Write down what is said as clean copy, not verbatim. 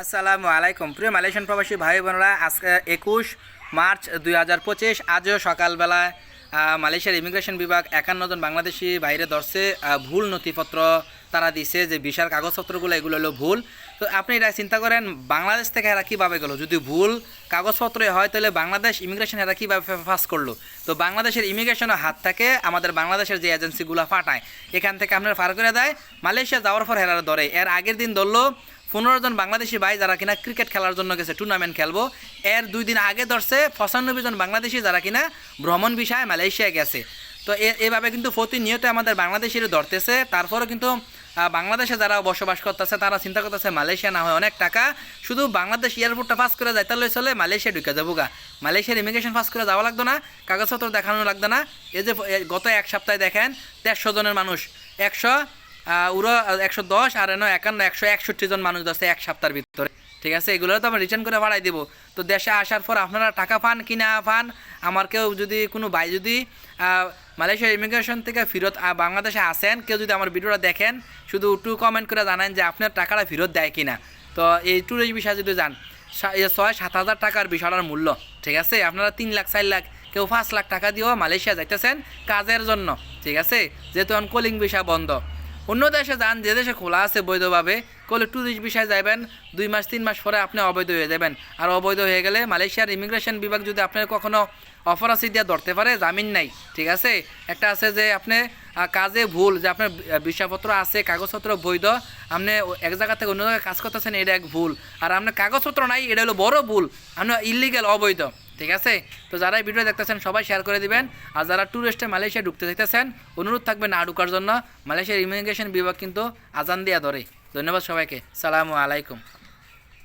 আসসালামু আলাইকুম প্রিয় মালয়েশিয়ান প্রবাসী ভাই বোনেরা, আজকে 21 মার্চ 2025 আজও সকালবেলা মালয়েশিয়ার ইমিগ্রেশন বিভাগ 51 জন বাংলাদেশি বাইরে ধরছে। ভুল নথিপত্র তারা দিছে, যে ভিসার কাগজপত্রগুলো এগুলো হলো ভুল। তো আপনি এটা চিন্তা করেন, বাংলাদেশ থেকে এরা কীভাবে গেলো? যদি ভুল কাগজপত্রে হয় তাহলে বাংলাদেশ ইমিগ্রেশন এরা কীভাবে পাস করলো? তো বাংলাদেশের ইমিগ্রেশনের হাত থেকে আমাদের বাংলাদেশের যে এজেন্সিগুলো পাঠায়, এখান থেকে আপনারা পার করে দেয়, মালয়েশিয়া যাওয়ার পর হেরারা ধরে। এর আগের দিন ধরলো 15 জন বাংলাদেশি ভাই যারা কিনা ক্রিকেট খেলার জন্য গেছে, টুর্নামেন্ট খেলবো। এর 2 দিন আগে ধরছে 95 জন বাংলাদেশি যারা কিনা ভ্রমণ বিষয়ে মালয়েশিয়া গেছে। তো এভাবে কিন্তু প্রতিনিয়ত আমাদের বাংলাদেশিরা ধরতেছে। তারপরেও কিন্তু বাংলাদেশে যারা বসবাস করতেছে তারা চিন্তা করতেছে মালয়েশিয়া না হয় অনেক টাকা, শুধু বাংলাদেশ এয়ারপোর্টটা পাস করে যায় তাহলে চলে, মালয়েশিয়া ঢুকে যাবো গা। মালয়েশিয়ার ইমিগ্রেশন পাস করে যাওয়া লাগতো না, কাগজপত্র দেখানো লাগতো না। এই যে গত এক সপ্তাহে দেখেন 150 জনের মানুষ, 110 আর 161 জন মানুষ ধরছে এক সপ্তাহের ভিতরে। ঠিক আছে, এগুলো তো আমরা রিটার্ন করে ভাড়াই দিব। তো দেশে আসার পর আপনারা টাকা পান কি না পান, আমার কেউ যদি কোনো ভাই যদি মালয়েশিয়ার ইমিগ্রেশন থেকে ফেরত বাংলাদেশে আসেন, কেউ যদি আমার ভিডিওটা দেখেন, শুধু একটু কমেন্ট করে জানান যে আপনার টাকাটা ফেরত দেয় কি না। তো এই ট্যুরিস্ট বিষয়ে যদি যান 6-7 হাজার টাকার বিষয়টার মূল্য। ঠিক আছে, আপনারা 3 লাখ 4 লাখ কেউ 5 লাখ টাকা দিয়েও মালয়েশিয়া যাইতেছেন কাজের জন্য। ঠিক আছে, যেহেতু এখন কলিং বিষয় বন্ধ। অন্য দেশে যান, যে দেশে খোলা আছে বৈধভাবে, কলে ট্যুরিস্ট বিষয়ে যাবেন, 2 মাস 3 মাস পরে আপনি অবৈধ হয়ে যাবেন। আর অবৈধ হয়ে গেলে মালয়েশিয়ার ইমিগ্রেশন বিভাগ যদি আপনার কখনো অপরাধী দিয়ে ধরতে পারে, জামিন নাই। ঠিক আছে, একটা আছে যে আপনি কাজে ভুল, যে আপনার ভিসাপত্র আছে, কাগজপত্র বৈধ, আপনি এক জায়গা থেকে অন্য জায়গায় কাজ করতেছেন, এটা এক ভুল। আর আপনার কাগজপত্র নাই, এটা হলো বড় ভুল, আপনার ইলিগাল, অবৈধ। ঠিক আছে, তো যারা এই ভিডিও দেখতেছেন সবাই শেয়ার করে দিবেন। আর যারা ট্যুরিস্টে মালয়েশিয়া ঢুকতে চাইতেছেন, অনুরোধ থাকবে না ঢুকার জন্য। মালয়েশিয়ার ইমিগ্রেশন বিভাগ কিন্তু আজান দিয়া ধরে। ধন্যবাদ সবাইকে, সালামু আলাইকুম।